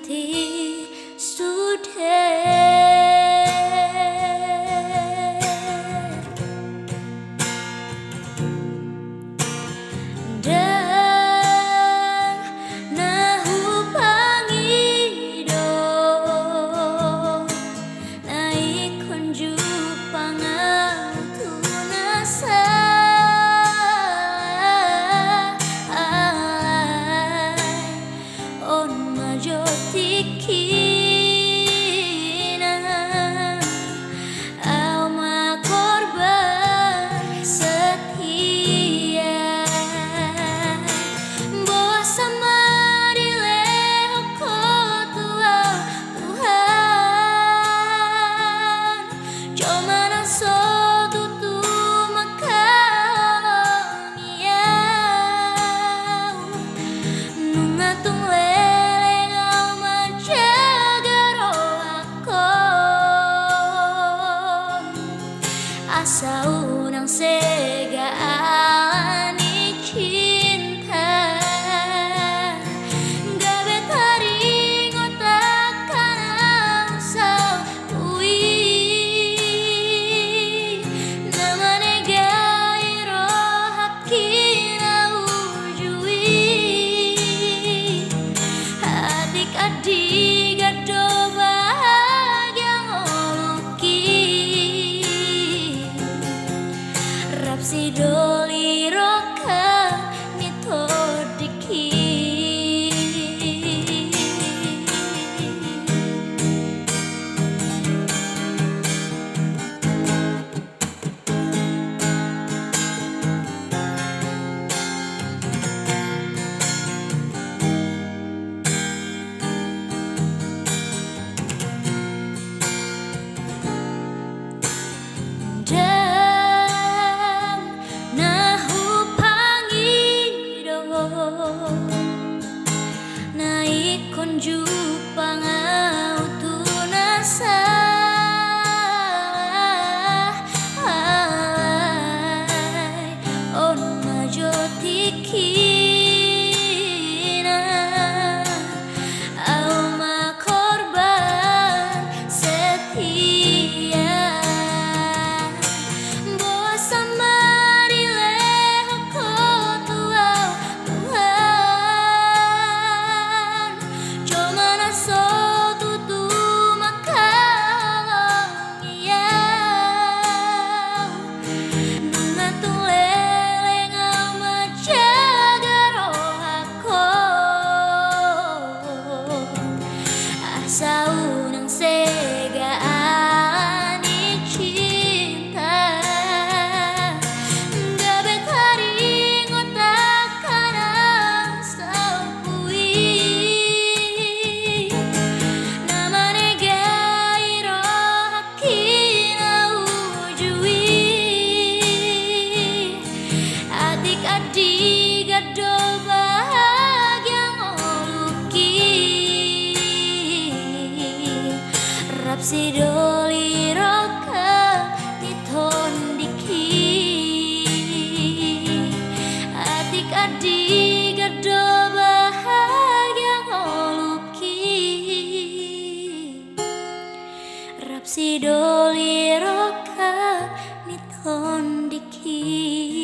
hati sudah dan nahu pangido naik konju pangatu nasa on majotiki asa unang segaan cinta gabe taring otakkan usau ui namane gairo hakina ujui adik-adik gado bahagia si doli roka mitodiki naik konju pangautu nasa on majotikina alma korban setia bosa saunang segaan cinta gabe taring otakkan sampui namane gairo hakina ujui adik-adik gado bahagia si doli roka ditondiki adik-adik gado bahagia ngoluki rap si doli roka ditondiki.